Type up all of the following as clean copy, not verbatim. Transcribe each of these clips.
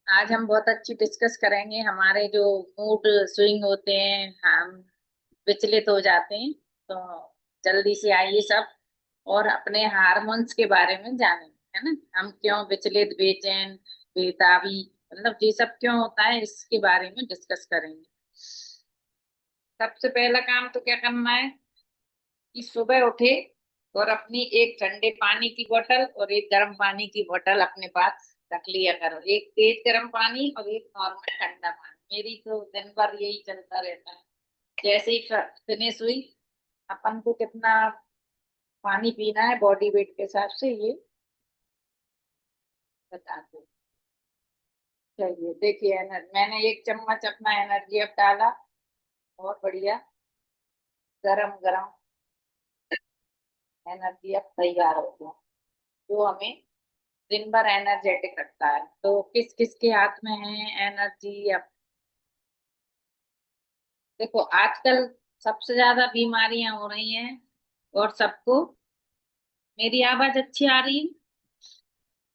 आज हम बहुत अच्छी डिस्कस करेंगे। हमारे जो मूड स्विंग होते हैं, हम विचलित हो जाते हैं। तो जल्दी से आइए सब, और अपने हार्मोन्स के बारे में जानेंगे, है ना। हम क्यों विचलित, बेचैन, बेताबी, मतलब ये सब क्यों होता है, इसके बारे में डिस्कस करेंगे। सबसे पहला काम तो क्या करना है कि सुबह उठे और अपनी एक ठंडे पानी की बोतल और एक गर्म पानी की बोतल अपने पास रख लिया करो। एक तेज गर्म पानी और एक नॉर्मल ठंडा पानी। मेरी तो दिन भर यही चलता रहता है। जैसे ही फिनिश हुई, अपन को कितना पानी पीना है बॉडी वेट के हिसाब से ये बताते हैं। चलिए देखिए, मैंने एक चम्मच अपना एनर्जी अब डाला। बहुत बढ़िया। गरम गरम एनर्जी अब तैयार हो गया, जो हमें दिन भर एनर्जेटिक रखता है। तो किस किस के हाथ में है एनर्जी अब? देखो, आजकल सबसे ज्यादा बीमारियां हो रही हैं, और सबको। मेरी आवाज अच्छी आ रही है?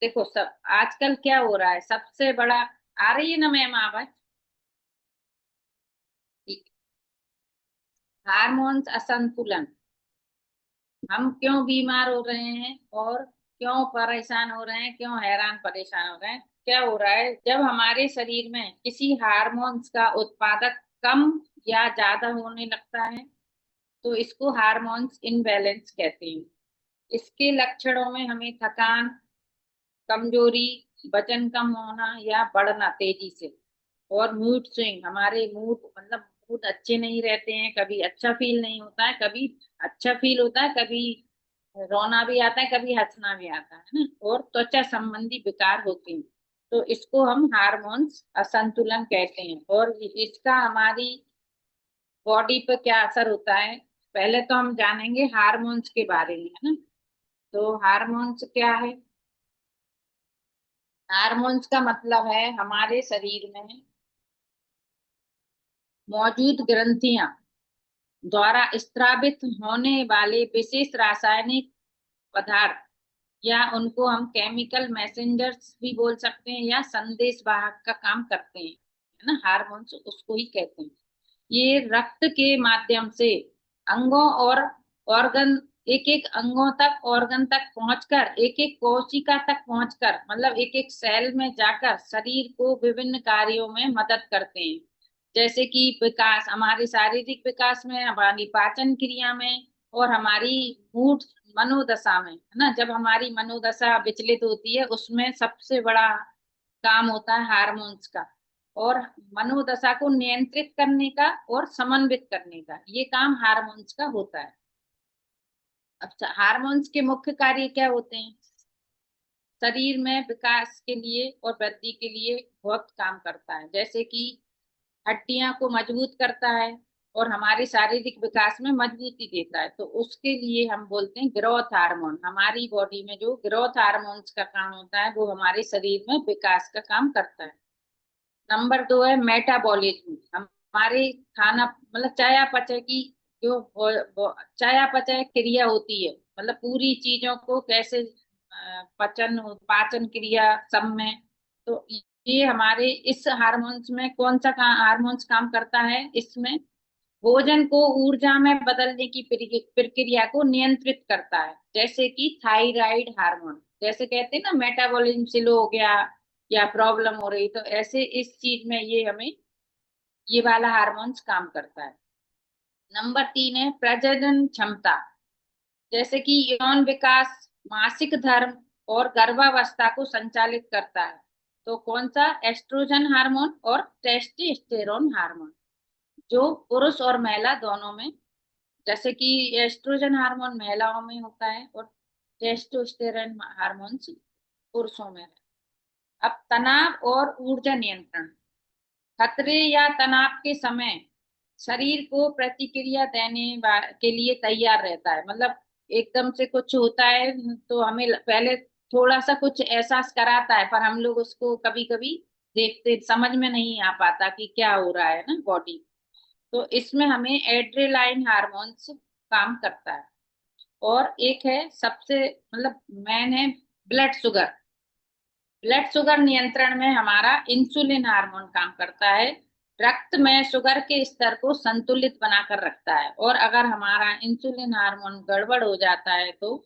देखो, सब आजकल क्या हो रहा है, सबसे बड़ा। आ रही है ना मैम आवाज? ठीक। हार्मोन्स असंतुलन। हम क्यों बीमार हो रहे हैं, और क्यों परेशान हो रहे हैं, क्यों हैरान परेशान हो रहे हैं? क्या हो रहा है, जब हमारे शरीर में किसी हार्मोन्स का उत्पादक कम या ज्यादा होने लगता है, तो इसको हार्मोन्स इनबैलेंस कहते हैं। इसके लक्षणों में हमें थकान, कमजोरी, वजन कम होना या बढ़ना तेजी से, और मूड स्विंग। हमारे मूड, मतलब मूड अच्छे नहीं रहते हैं। कभी अच्छा फील नहीं होता है, कभी अच्छा फील होता है, कभी रोना भी आता है, कभी हंसना भी आता है ना। और त्वचा संबंधी विकार होते हैं। तो इसको हम हार्मोन्स असंतुलन कहते हैं। और इसका हमारी बॉडी पर क्या असर होता है, पहले तो हम जानेंगे हार्मोन्स के बारे में, है ना। तो हार्मोन्स क्या है? हार्मोन्स का मतलब है हमारे शरीर में मौजूद ग्रंथियां द्वारा स्त्रावित होने वाले विशेष रासायनिक पदार्थ, या उनको हम केमिकल मैसेंजर्स भी बोल सकते हैं, या संदेश वाहक का काम करते हैं, है ना। हार्मोन्स उसको ही कहते हैं। ये रक्त के माध्यम से अंगों और ऑर्गन, एक एक अंगों तक, ऑर्गन तक पहुंचकर, एक एक कोशिका तक पहुंचकर, मतलब एक एक सेल में जाकर शरीर को विभिन्न कार्यों में मदद करते हैं। जैसे कि विकास, हमारे शारीरिक विकास में, हमारी पाचन क्रिया में, और हमारी मूड, मनोदशा में, है ना। जब हमारी मनोदशा विचलित होती है, उसमें सबसे बड़ा काम होता है हार्मोन्स का। और मनोदशा को नियंत्रित करने का और समन्वित करने का, ये काम हार्मोन्स का होता है। अच्छा, हार्मोन्स के मुख्य कार्य क्या होते हैं? शरीर में विकास के लिए और वृद्धि के लिए बहुत काम करता है। जैसे कि हड्डियां को मजबूत करता है, और हमारे शारीरिक विकास में मजबूती देता है। तो उसके लिए हम बोलते हैं ग्रोथ हार्मोन। हमारी बॉडी में जो ग्रोथ हार्मोन्स का काम होता है, वो हमारे शरीर में विकास का काम करता है। नंबर दो है मेटाबॉलिज्म। हमारे खाना, मतलब चयापचय की जो चयापचय क्रिया होती है, मतलब पूरी चीजों को कैसे पाचन क्रिया सब में। तो ये हमारे इस हार्मोन्स में कौन सा हार्मोन्स काम करता है इसमें? भोजन को ऊर्जा में बदलने की प्रक्रिया को नियंत्रित करता है। जैसे कि थायराइड हार्मोन, जैसे कहते हैं ना, मेटाबॉलिज्म स्लो हो गया या प्रॉब्लम हो रही, तो ऐसे इस चीज में ये हमें, ये वाला हार्मोन्स काम करता है। नंबर तीन है प्रजनन क्षमता। जैसे कि यौन विकास, मासिक धर्म और गर्भावस्था को संचालित करता है। तो कौन सा? एस्ट्रोजन हार्मोन और टेस्टोस्टेरोन हार्मोन, जो पुरुष और महिला दोनों में। जैसे कि एस्ट्रोजन हार्मोन महिलाओं में होता है, और टेस्टोस्टेरोन हार्मोन्स पुरुषों में है। अब तनाव और ऊर्जा नियंत्रण। खतरे या तनाव के समय शरीर को प्रतिक्रिया देने के लिए तैयार रहता है। मतलब एकदम से कुछ होता है, तो हमें पहले थोड़ा सा कुछ एहसास कराता है, पर हम लोग उसको कभी कभी देखते, समझ में नहीं आ पाता कि क्या हो रहा है ना बॉडी। तो इसमें हमें एड्रेनालाइन हार्मोन्स काम करता है। और एक है सबसे, मतलब मेन है ब्लड शुगर। ब्लड शुगर नियंत्रण में हमारा इंसुलिन हार्मोन काम करता है। रक्त में शुगर के स्तर को संतुलित बनाकर रखता है, और अगर हमारा इंसुलिन हार्मोन गड़बड़ हो जाता है तो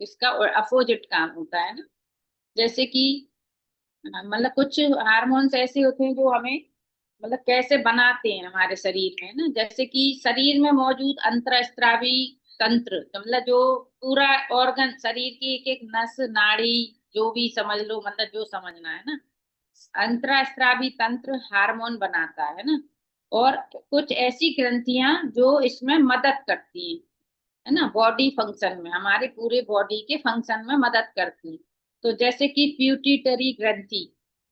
इसका अपोजिट काम होता है ना। जैसे कि मतलब कुछ हार्मोन्स ऐसे होते हैं जो हमें मतलब कैसे बनाते हैं हमारे शरीर में ना, जैसे कि शरीर में मौजूद अंतःस्रावी तंत्र, तो मतलब जो पूरा ऑर्गन शरीर की एक एक नस नाड़ी, जो भी समझ लो, मतलब जो समझना है ना, अंतःस्रावी तंत्र हार्मोन बनाता है ना। और कुछ ऐसी ग्रंथियां जो इसमें मदद करती हैं, है ना, बॉडी फंक्शन में, हमारे पूरे बॉडी के फंक्शन में मदद करती हैं। तो जैसे कि प्यूटिटरी ग्रंथि,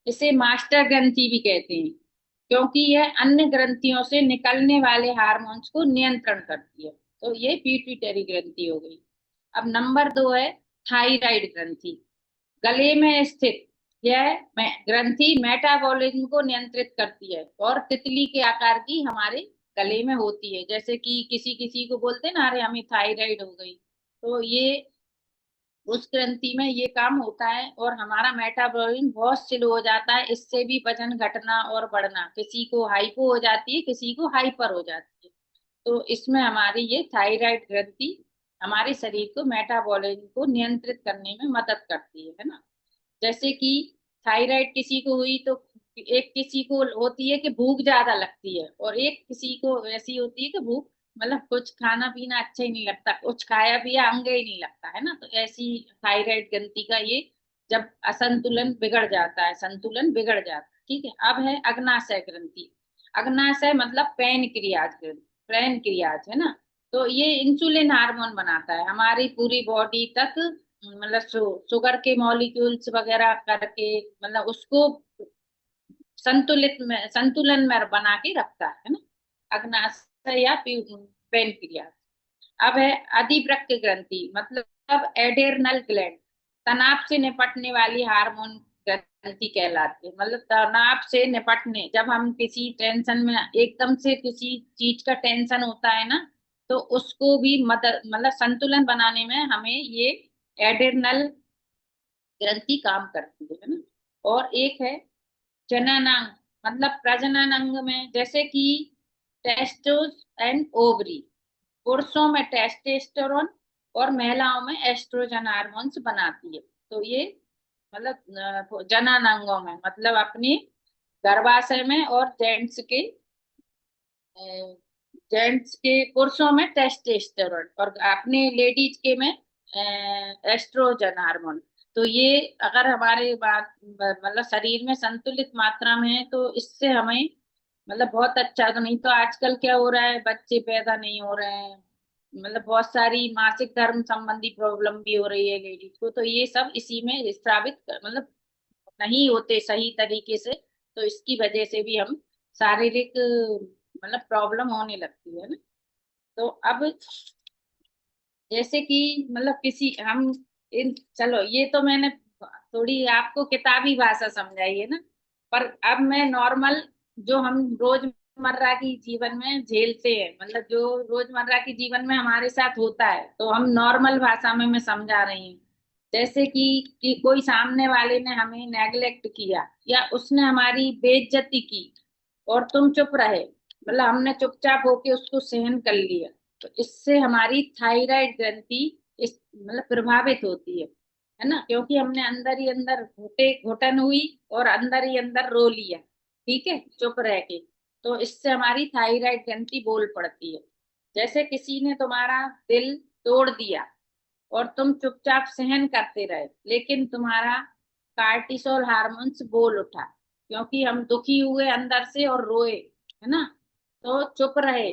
इसे मास्टर ग्रंथि भी कहते हैं, क्योंकि यह अन्य ग्रंथियों से निकलने वाले हार्मोन्स को नियंत्रण करती है। तो ये प्यूटिटरी ग्रंथि हो गई। अब नंबर 2 है थायराइड ग्रंथि। गले में स्थित यह ग्रंथि मेटाबॉलिज्म को नियंत्रित करती है और तितली के आकार की हमारे गले में होती है। जैसे कि किसी किसी को बोलते हैं ना, अरे हमें थायराइड हो गई, तो ये उस ग्रंथि में ये काम होता है, और हमारा मेटाबॉलिज्म बहुत स्लो हो जाता है। इससे भी वजन घटना और बढ़ना, किसी को हाइपो हो जाती है, किसी को हाइपर हो जाती है। तो इसमें हमारी ये थायराइड ग्रंथि हमारे शरीर को मेटाबॉलिज्म को नियंत्रित करने में मदद करती है ना। जैसे कि थायराइड किसी को हुई तो एक किसी को होती है कि भूख ज्यादा लगती है, और एक किसी को ऐसी होती है कि भूख मतलब कुछ खाना पीना अच्छा ही नहीं लगता, कुछ खाया पिया अंग ही नहीं लगता है ना। तो ऐसी थायराइड ग्रंथि का ये जब असंतुलन बिगड़ जाता है, संतुलन बिगड़ जाता है। ठीक है। अब है अग्नाशय ग्रंथि। अग्नाशय मतलब पैनक्रियाज ग्रंथि, पैनक्रियाज है ना। तो ये इंसुलिन हार्मोन बनाता है, हमारी पूरी बॉडी तक मतलब शुगर के मॉलिक्यूल्स वगैरह करके, मतलब उसको संतुलन में बना के रखता है ना, अग्नाशय या पेनक्रियास। अब है अधिवृक्क ग्रंथि, मतलब एडेरनल ग्लैंड, तनाव से निपटने वाली हार्मोन ग्रंथि कहलाती है। मतलब तनाव से निपटने, जब हम किसी टेंशन में एकदम से किसी चीज का टेंशन होता है ना, तो उसको भी मदद मतलब संतुलन बनाने में हमें ये एडेरनल ग्रंथि काम करती है ना। और एक है जननांग, मतलब प्रजनन अंग में, जैसे कि टेस्टोस एंड ओवरी, पुरुषों में टेस्टेस्टेरोन और महिलाओं में एस्ट्रोजन हार्मोन्स बनाती है। तो ये मतलब जननांगों में, मतलब अपनी गर्भाशय में, और जेंट्स के पुरुषों में टेस्टेस्टेरोन, और अपने लेडीज के में एस्ट्रोजन हार्मोन। तो ये अगर हमारे बात मतलब शरीर में संतुलित मात्रा में है तो इससे हमें मतलब बहुत अच्छा। तो नहीं तो आजकल क्या हो रहा है, बच्चे पैदा नहीं हो रहे हैं, मतलब बहुत सारी मासिक धर्म संबंधी प्रॉब्लम भी हो रही है लेडीज को, तो ये सब इसी में स्रावित मतलब नहीं होते सही तरीके से। तो इसकी वजह से भी हम शारीरिक मतलब प्रॉब्लम होने लगती है ना। तो अब जैसे कि मतलब किसी हम इन, चलो ये तो मैंने थोड़ी आपको किताबी भाषा समझाई है ना, पर अब मैं नॉर्मल जो हम रोजमर्रा की जीवन में झेलते हैं, मतलब जो रोजमर्रा की जीवन में हमारे साथ होता है, तो हम नॉर्मल भाषा में मैं समझा रही हूँ। जैसे कि कोई सामने वाले ने हमें नेग्लेक्ट किया, या उसने हमारी बेइज्जती की, और तुम चुप रहे, मतलब हमने चुपचाप होके उसको सहन कर लिया, तो इससे हमारी थायराइड ग्रंथि इस मतलब प्रभावित होती है ना, क्योंकि हमने अंदर ही अंदर घुटन हुई, और अंदर ही अंदर रो लिया, ठीक है, चुप रह के। तो इससे हमारी थायराइड ग्रंथि बोल पड़ती है। जैसे किसी ने तुम्हारा दिल तोड़ दिया, और तुम चुपचाप सहन करते रहे, लेकिन तुम्हारा कार्टिसोल हार्मोन्स बोल उठा, क्योंकि हम दुखी हुए अंदर से और रोए, है ना, तो चुप रहे,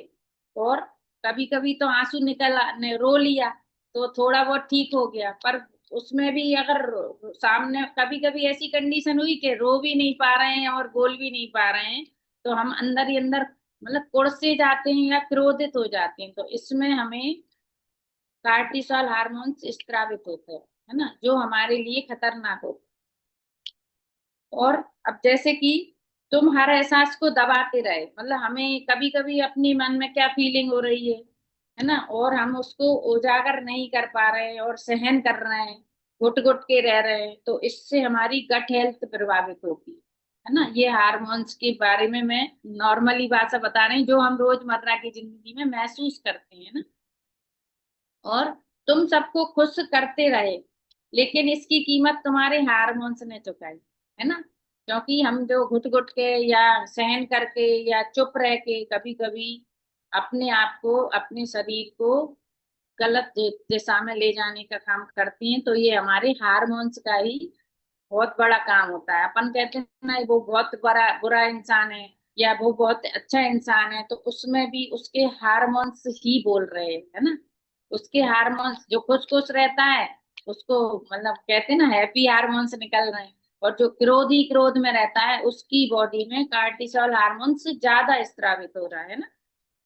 और कभी कभी तो आंसू ने रो लिया, तो थोड़ा बहुत ठीक हो गया। पर उसमें भी अगर सामने कभी कभी ऐसी कंडीशन हुई कि रो भी नहीं पा रहे हैं और बोल भी नहीं पा रहे हैं, तो हम अंदर ही अंदर मतलब कुड़से जाते हैं या क्रोधित हो जाते हैं, तो इसमें हमें कार्टिसोल हार्मोन्स स्त्रावित होते हैं, है ना, जो हमारे लिए खतरनाक होते हैं। और अब जैसे कि तुम हर एहसास को दबाते रहे, मतलब हमें कभी कभी अपनी मन में क्या फीलिंग हो रही है ना, और हम उसको उजागर नहीं कर पा रहे हैं और सहन कर रहे हैं, घुट घुट के रह रहे हैं, तो इससे हमारी गट हेल्थ प्रभावित होती है ना। ये हार्मोन्स के बारे में मैं नॉर्मली भाषा बता रही हूँ, जो हम रोजमर्रा की जिंदगी में महसूस करते हैं ना। और तुम सबको खुश करते रहे, लेकिन इसकी कीमत तुम्हारे हार्मोन्स ने चुकाई, है ना। क्योंकि हम जो घुट घुट के या सहन करके या चुप रह के कभी कभी अपने आप को, अपने शरीर को गलत दिशा में ले जाने का काम करते हैं, तो ये हमारे हार्मोन्स का ही बहुत बड़ा काम होता है। अपन कहते हैं ना वो बहुत बड़ा बुरा इंसान है या वो बहुत अच्छा इंसान है, तो उसमें भी उसके हार्मोन्स ही बोल रहे हैं, है ना। उसके हार्मोन्स, जो खुश खुश रहता है उसको मतलब कहते हैं ना हैप्पी हार्मोन्स निकल रहे हैं, और जो क्रोधी क्रोध में रहता है उसकी बॉडी में कार्टिसोल हार्मोन्स ज्यादा स्रावित हो रहा है ना।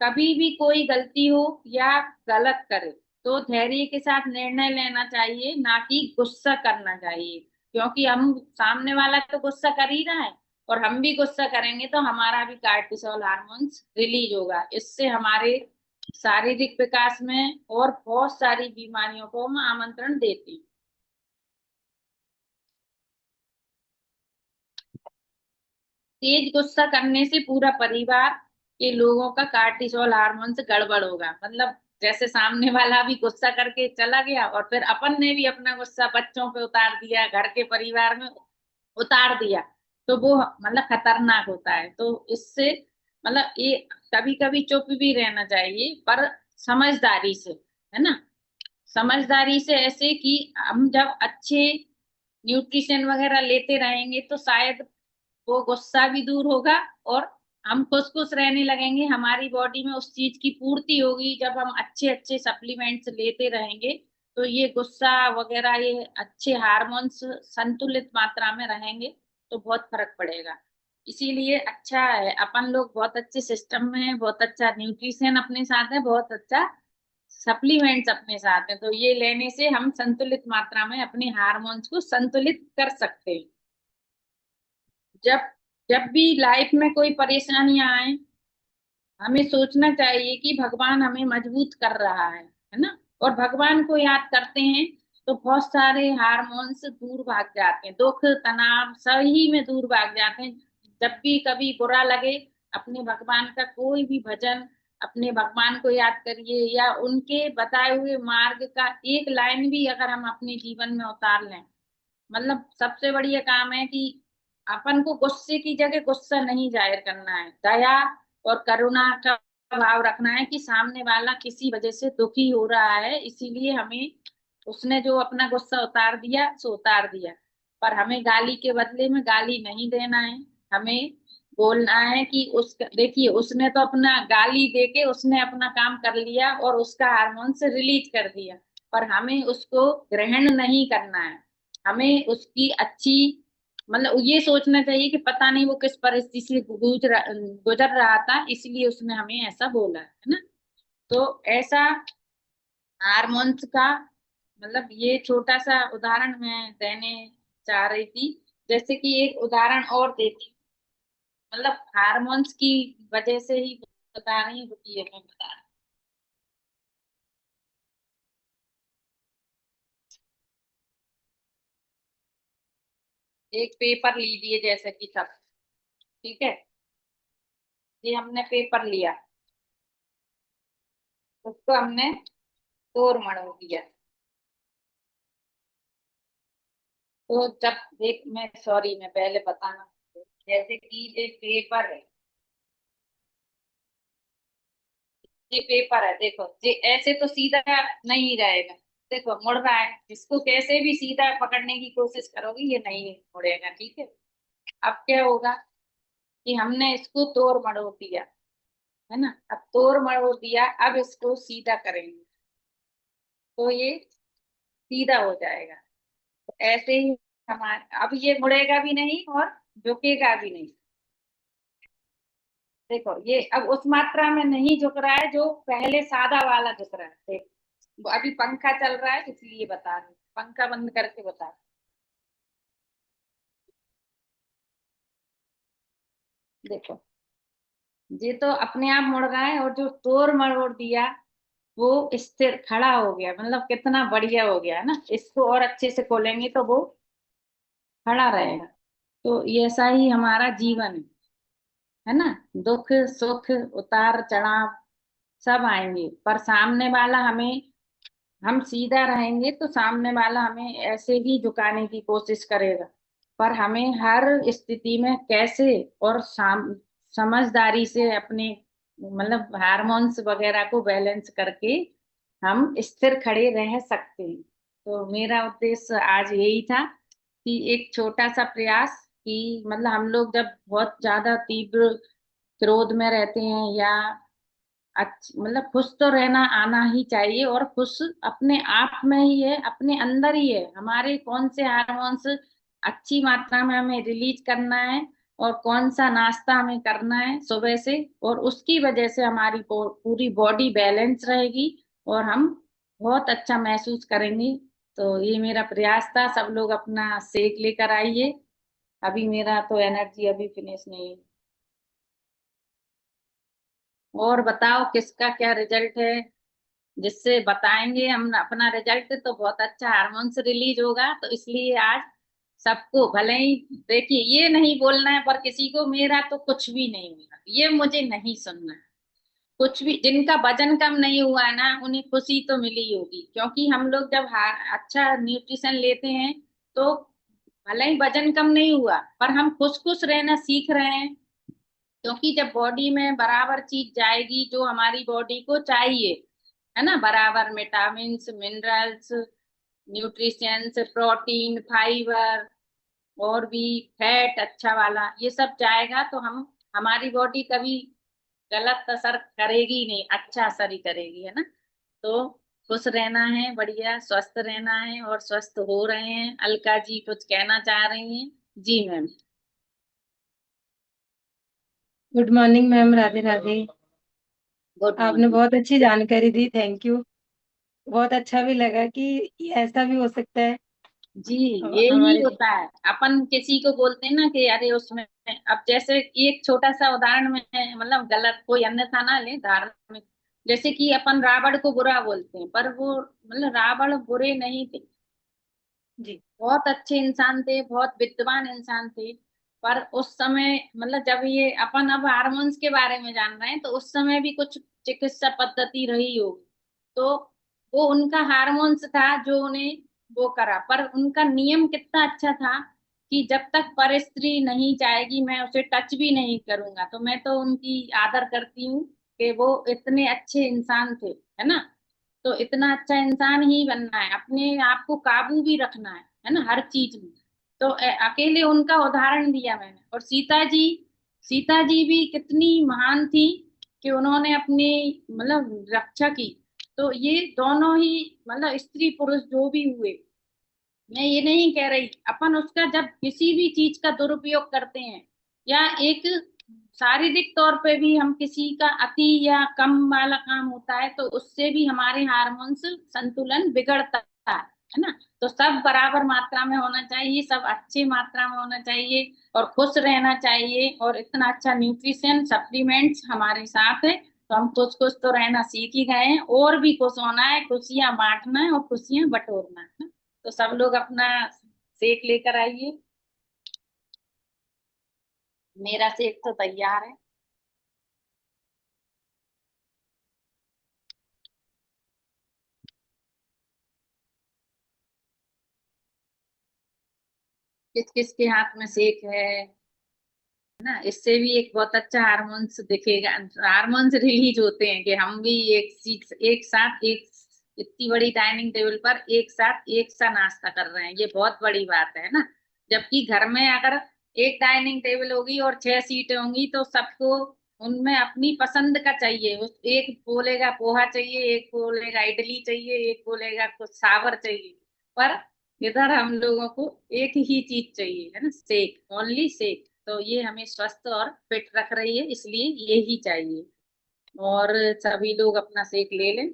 कभी भी कोई गलती हो या गलत करे तो धैर्य के साथ निर्णय लेना चाहिए, ना कि गुस्सा करना चाहिए। क्योंकि हम, सामने वाला तो गुस्सा कर ही रहा है और हम भी गुस्सा करेंगे तो हमारा भी कार्टिसोल हार्मोन्स रिलीज होगा। इससे हमारे शारीरिक विकास में और बहुत सारी बीमारियों को हम आमंत्रण देते हैं। तेज गुस्सा करने से पूरा परिवार के लोगों का कार्टिसोल हार्मोन से गड़बड़ होगा। मतलब जैसे सामने वाला भी गुस्सा करके चला गया और फिर अपन ने भी अपना गुस्सा बच्चों पे उतार दिया, घर के परिवार में उतार दिया, तो वो मतलब खतरनाक होता है। तो इससे मतलब ये कभी कभी चुप भी रहना चाहिए, पर समझदारी से, है ना। समझदारी से, ऐसे कि हम जब अच्छे न्यूट्रिशन वगैरह लेते रहेंगे तो शायद वो गुस्सा भी दूर होगा और हम खुश खुश रहने लगेंगे। हमारी बॉडी में उस चीज की पूर्ति होगी जब हम अच्छे अच्छे सप्लीमेंट्स लेते रहेंगे, तो ये गुस्सा वगैरह, ये अच्छे हार्मोन्स संतुलित मात्रा में रहेंगे तो बहुत फर्क पड़ेगा। इसीलिए अच्छा है, अपन लोग बहुत अच्छे सिस्टम में है, बहुत अच्छा न्यूट्रिशन अपने साथ है, बहुत अच्छा सप्लीमेंट्स अपने साथ है, तो ये लेने से हम संतुलित मात्रा में अपने हार्मोन्स को संतुलित कर सकते हैं। जब जब भी लाइफ में कोई परेशानियां आए, हमें सोचना चाहिए कि भगवान हमें मजबूत कर रहा है ना। और भगवान को याद करते हैं तो बहुत सारे हार्मोन्स दूर भाग जाते हैं, दुख तनाव सही में दूर भाग जाते हैं। जब भी कभी बुरा लगे, अपने भगवान का कोई भी भजन, अपने भगवान को याद करिए, या उनके बताए हुए मार्ग का एक लाइन भी अगर हम अपने जीवन में उतार लें, मतलब सबसे बढ़िया काम है कि अपन को गुस्से की जगह गुस्सा नहीं जाहिर करना है, दया और करुणा का भाव रखना है कि सामने वाला किसी वजह से दुखी हो रहा है, इसीलिए हमें, उसने जो अपना गुस्सा उतार दिया सो उतार दिया, पर हमें गाली के बदले में गाली नहीं देना है। हमें बोलना है कि उस, देखिए उसने तो अपना गाली देके उसने अपना काम कर लिया और उसका हार्मोन से रिलीज कर दिया, पर हमें उसको ग्रहण नहीं करना है। हमें उसकी अच्छी, मतलब ये सोचना चाहिए कि पता नहीं वो किस परिस्थिति से गुजर रहा था, इसलिए उसने हमें ऐसा बोला है ना। तो ऐसा हारमोन्स का मतलब ये छोटा सा उदाहरण मैं देने चाह रही थी। जैसे कि एक उदाहरण और देती, मतलब हारमोन्स की वजह से ही बता रही हूँ, रुकिए मैं बता रही हूँ। एक पेपर लीजिए जैसे कि सब, ठीक है। ये हमने पेपर लिया, उसको हमने तोड़ मरोड़ दिया। तो जब देख, मैं सॉरी मैं पहले बताना, जैसे कि ये पेपर है, ये पेपर है, देखो ये ऐसे तो सीधा नहीं रहेगा, देखो मुड़ रहा है, इसको कैसे भी सीधा पकड़ने की कोशिश करोगे ये नहीं मुड़ेगा, ठीक है। अब क्या होगा कि हमने इसको तोड़ मरोड़ दिया, है ना। अब तोड़ मरोड़ दिया, अब इसको सीधा करेंगे तो ये सीधा हो जाएगा। तो ऐसे ही हमारे, अब ये मुड़ेगा भी नहीं और झुकेगा भी नहीं। देखो ये अब उस मात्रा में नहीं झुक रहा है जो पहले सादा वाला झुक रहा है, देखो वो अभी पंखा चल रहा है इसलिए बता रही हूँ। पंखा बंद करके बता रही हूँ। देखो ये तो अपने आप मुड़ रहा है, और जो तोड़ मरोड़ दिया वो स्थिर खड़ा हो गया, मतलब कितना बढ़िया हो गया है ना। इसको और अच्छे से खोलेंगे तो वो खड़ा रहेगा। तो ये ऐसा ही हमारा जीवन है ना। दुख सुख उतार चढ़ाव सब आएंगे, पर सामने वाला हमें, हम सीधा रहेंगे तो सामने वाला हमें ऐसे ही झुकाने की कोशिश करेगा। पर हमें हर स्थिति में कैसे और समझदारी से अपने मतलब हार्मोन्स वगैरह को बैलेंस करके हम स्थिर खड़े रह सकते हैं। तो मेरा उद्देश्य आज यही था कि एक छोटा सा प्रयास, कि मतलब हम लोग जब बहुत ज्यादा तीव्र क्रोध में रहते हैं या मतलब खुश तो रहना आना ही चाहिए, और खुश अपने आप में ही है, अपने अंदर ही है। हमारे कौन से हार्मोन्स अच्छी मात्रा में हमें रिलीज करना है और कौन सा नाश्ता हमें करना है सुबह से, और उसकी वजह से हमारी पूरी बॉडी बैलेंस रहेगी और हम बहुत अच्छा महसूस करेंगे। तो ये मेरा प्रयास था, सब लोग अपना सेक लेकर आइए। अभी मेरा तो एनर्जी अभी फिनिश नहीं है। और बताओ किसका क्या रिजल्ट है, जिससे बताएंगे हम अपना रिजल्ट तो बहुत अच्छा हार्मोन्स रिलीज होगा। तो इसलिए आज सबको भले ही, देखिए ये नहीं बोलना है पर किसी को मेरा तो कुछ भी नहीं हुआ, ये मुझे नहीं सुनना है। कुछ भी, जिनका वजन कम नहीं हुआ है ना, उन्हें खुशी तो मिली होगी, क्योंकि हम लोग जब अच्छा न्यूट्रिशन लेते हैं तो भले ही वजन कम नहीं हुआ पर हम खुश खुश रहना सीख रहे हैं। क्योंकि जब बॉडी में बराबर चीज जाएगी जो हमारी बॉडी को चाहिए, है ना, बराबर vitamins minerals nutritions protein fibre और भी फैट अच्छा वाला, ये सब जाएगा तो हम, हमारी बॉडी कभी गलत असर करेगी नहीं, अच्छा असर ही करेगी, है ना। तो खुश रहना है, बढ़िया स्वस्थ रहना है, और स्वस्थ हो रहे हैं। अलका जी कुछ कहना चाह रही हैं? जी ma'am. Good morning ma'am, Radhe Radhe. Good आपने मॉर्निंग। बहुत अच्छी जानकारी दी, थैंक यू। बहुत अच्छा भी लगा कि ऐसा भी हो सकता है जी, यही हमारे। होता है। अपन किसी को बोलते हैं ना कि अरे उसमें, अब जैसे एक छोटा सा उदाहरण में, मतलब गलत कोई अन्यथा ना ले, धार्मिक, जैसे कि अपन रावण को बुरा बोलते हैं, पर वो मतलब रावण बुरे नहीं थे, जी। बहुत अच्छे इंसान थे, बहुत विद्वान इंसान थे। पर उस समय मतलब जब ये अपन अब हार्मोन्स के बारे में जान रहे हैं, तो उस समय भी कुछ चिकित्सा पद्धति रही होगी। तो वो उनका हार्मोन्स था जो उन्हें वो करा, पर उनका नियम कितना अच्छा था कि जब तक पर स्त्री नहीं चाहेगी मैं उसे टच भी नहीं करूंगा। तो मैं तो उनकी आदर करती हूँ कि वो इतने अच्छे इंसान थे, है ना। तो इतना अच्छा इंसान ही बनना है, अपने आप को काबू भी रखना है ना, हर चीज में। तो अकेले उनका उदाहरण दिया मैंने। और सीता जी भी कितनी महान थी कि उन्होंने अपनी मतलब रक्षा की। तो ये दोनों ही मतलब स्त्री पुरुष जो भी हुए, मैं ये नहीं कह रही, अपन उसका जब किसी भी चीज का दुरुपयोग करते हैं या एक शारीरिक तौर पे भी हम किसी का अति या कम वाला काम होता है, तो उससे भी हमारे हार्मोन्स संतुलन बिगड़ता है ना। तो सब बराबर मात्रा में होना चाहिए, सब अच्छी मात्रा में होना चाहिए, और खुश रहना चाहिए। और इतना अच्छा न्यूट्रिशन सप्लीमेंट्स हमारे साथ है, तो हम खुश खुश तो रहना सीख ही गए हैं, और भी खुश होना है, खुशियां बांटना है और खुशियां बटोरना है। तो सब लोग अपना सेक लेकर आइए। मेरा सेक तो तैयार है। किस किस के हाथ में सेक है ना, इससे भी एक बहुत अच्छा हार्मोन्स दिखेगा, हार्मोन्स रिलीज होते हैं कि हम भी एक सीट एक साथ एक इतनी बड़ी डाइनिंग टेबल पर एक साथ एक सा नाश्ता कर रहे हैं, ये बहुत बड़ी बात है ना। जबकि घर में अगर एक डाइनिंग टेबल होगी और 6 सीटें होंगी तो सबको उनमें अपनी पसंद का चाहिए, उस एक बोलेगा पोहा चाहिए, एक बोलेगा इडली चाहिए, एक बोलेगा कुछ सावर चाहिए। पर इधर हम लोगों को एक ही चीज चाहिए, है ना, सेक, ओनली सेक। तो ये हमें स्वस्थ और फिट रख रही है, इसलिए ये ही चाहिए। और सभी लोग अपना सेक ले लें।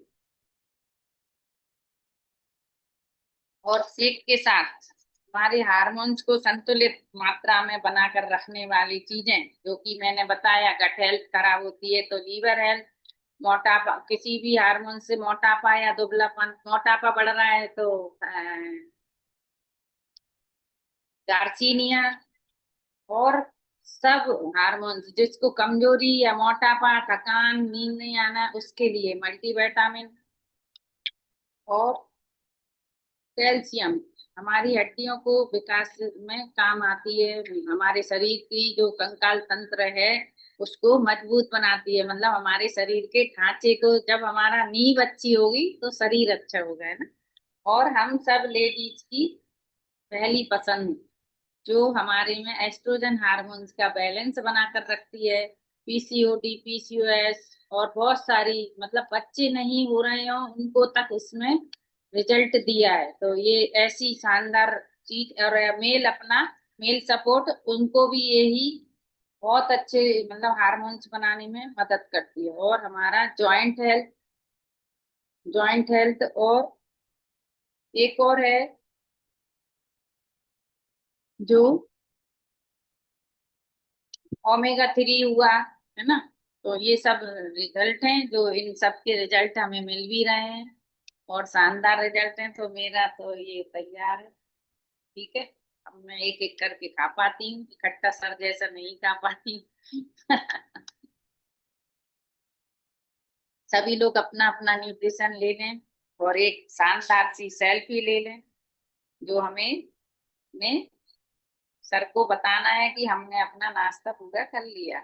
और सेक के साथ हमारे हार्मोन्स को संतुलित मात्रा में बनाकर रखने वाली चीजें, जो कि मैंने बताया, गट हेल्थ खराब होती है तो लीवर हेल्थ, मोटापा, किसी भी हार्मोन से मोटापा या दुबलापन, मोटापा बढ़ रहा है तो गार्सिनिया, और सब हार्मोन्स, जिसको कमजोरी या मोटापा, थकान, नींद नहीं आना, उसके लिए मल्टीविटामिन। और कैल्शियम हमारी हड्डियों को विकास में काम आती है, हमारे शरीर की जो कंकाल तंत्र है उसको मजबूत बनाती है, मतलब हमारे शरीर के ढांचे को, जब हमारा नींव अच्छी होगी तो शरीर अच्छा होगा, है ना। और हम सब लेडीज की पहली पसंद, जो हमारे में एस्ट्रोजन हार्मोन्स का बैलेंस बनाकर रखती है, पीसीओडी, पीसीओएस और बहुत सारी, मतलब बच्चे नहीं हो रहे हो उनको तक इसमें रिजल्ट दिया है। तो ये ऐसी शानदार चीज, और मेल सपोर्ट उनको भी यही बहुत अच्छे, मतलब हार्मोन्स बनाने में मदद करती है। और हमारा जॉइंट हेल्थ, और एक और है जो ओमेगा 3 हुआ, है ना। तो ये सब रिजल्ट हैं, जो इन सब के रिजल्ट हमें मिल भी रहे हैं और शानदार रिजल्ट हैं। तो मेरा तो ये तैयार है, ठीक है। अब मैं एक एक करके खा पाती हूँ, इकट्ठा सर जैसा नहीं खा पाती हूँ। सभी लोग अपना अपना न्यूट्रिशन ले लें और एक शानदार सी सेल्फी ले लें, जो हमें में सर को बताना है कि हमने अपना नाश्ता पूरा कर लिया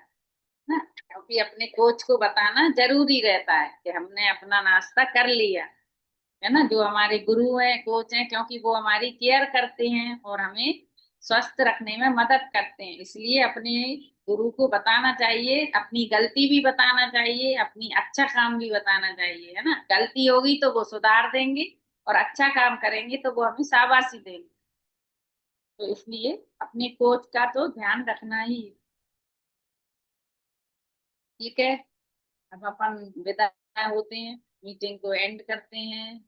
ना। क्योंकि अपने कोच को बताना जरूरी रहता है कि हमने अपना नाश्ता कर लिया, है ना। जो हमारे गुरु हैं, कोच हैं, क्योंकि वो हमारी केयर करते हैं और हमें स्वस्थ रखने में मदद करते हैं, इसलिए अपने गुरु को बताना चाहिए, अपनी गलती भी बताना चाहिए, अपनी अच्छा काम भी बताना चाहिए, है ना। गलती होगी तो वो सुधार देंगे और अच्छा काम करेंगे तो वो हमें शाबाशी देंगे। तो इसलिए अपने कोच का तो ध्यान रखना ही है। ठीक है, अब अपन विदा होते हैं, मीटिंग को एंड करते हैं।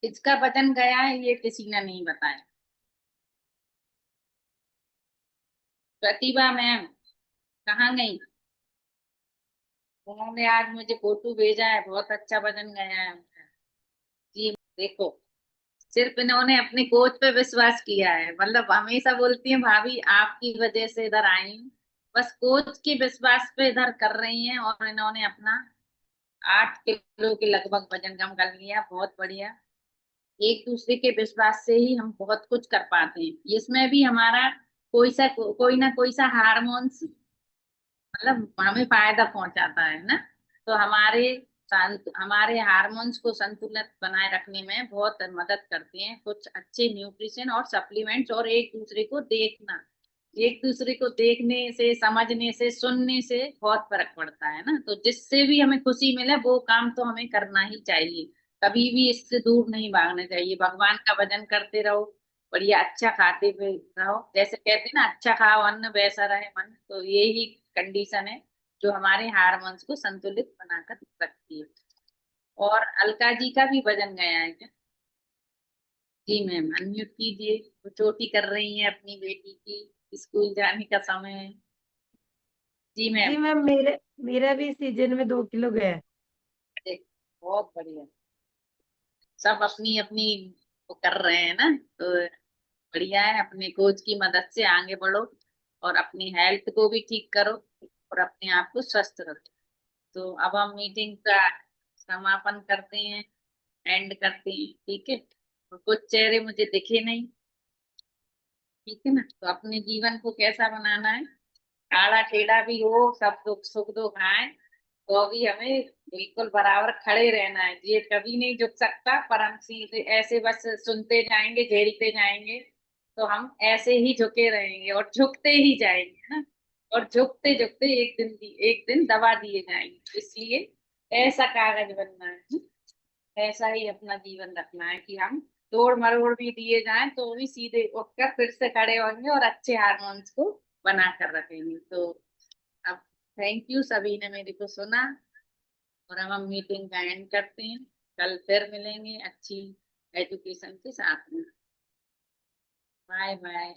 किसका वजन गया है ये किसी ने नहीं बताया। प्रतिभा मैम कहाँ गई? उन्होंने आज मुझे फोटो भेजा है, बहुत अच्छा वजन गया है उनका। जी देखो, सिर्फ इन्होंने अपने कोच पे विश्वास किया है, मतलब हमेशा बोलती हैं भाभी आपकी वजह से इधर आई हूँ, बस कोच के विश्वास पे इधर कर रही हैं, और इन्होंने अपना 8 किलो के लगभग वजन कम कर लिया, बहुत बढ़िया। एक दूसरे के विश्वास से ही हम बहुत कुछ कर पाते हैं, इसमें भी हमारा कोई ना कोई सा हार्मोन्स, मतलब हमें फायदा पहुंचाता है ना। तो हमारे हार्मोन्स को संतुलित बनाए रखने में बहुत मदद करते हैं कुछ अच्छे न्यूट्रिशन और सप्लीमेंट्स, और एक दूसरे को देखने से, समझने से, सुनने से बहुत फर्क पड़ता है ना। तो जिससे भी हमें खुशी मिले वो काम तो हमें करना ही चाहिए, कभी भी इससे दूर नहीं भागना चाहिए। भगवान का भजन करते रहो, बढ़िया अच्छा खाते हुए रहो, जैसे कहते हैं ना, अच्छा खाओ अन्न वैसा रहे मन, तो ये ही कंडीशन है जो हमारे हार्मोन्स को संतुलित बनाकर रखती है। और अलका जी का भी वजन गया है क्या? जी मैम अनम्यूट कीजिए, वो चोटी कर रही है अपनी बेटी की, स्कूल जाने का समय है। जी जी मैम। मैम, मेरे मेरा भी सीजन में 2 किलो गया है। अरे, बहुत बढ़िया, सब अपनी अपनी वो कर रहे हैं ना। तो बढ़िया है, अपने कोच की मदद से आगे बढ़ो और अपनी हेल्थ को भी ठीक करो और अपने आप को स्वस्थ रखो। तो अब हम मीटिंग का समापन करते हैं, एंड करते हैं, ठीक है। और कुछ चेहरे मुझे दिखे नहीं, ठीक है ना। तो अपने जीवन को कैसा बनाना है, आड़ा टेढ़ा भी हो, सब दुख सुख दुख आए, तो अभी हमें बिल्कुल बराबर खड़े रहना है, ये कभी नहीं झुक सकता, पर हम सीधे ऐसे बस सुनते जाएंगे, झेलते जाएंगे, तो हम ऐसे ही झुके रहेंगे और झुकते ही जाएंगे ना। और झुकते झुकते एक दिन दबा दिए जाएंगे, इसलिए ऐसा कागज बनना है, ऐसा ही अपना जीवन रखना है कि हम तोड़ मरोड़ भी दिए जाएं तो भी सीधे उठकर फिर से खड़े होंगे और अच्छे हार्मोन्स को बना कर रखेंगे। तो अब थैंक यू, सभी ने मेरे को सुना, और अब हम मीटिंग का एंड करते हैं। कल फिर मिलेंगे अच्छी एजुकेशन के साथ में। Bye bye.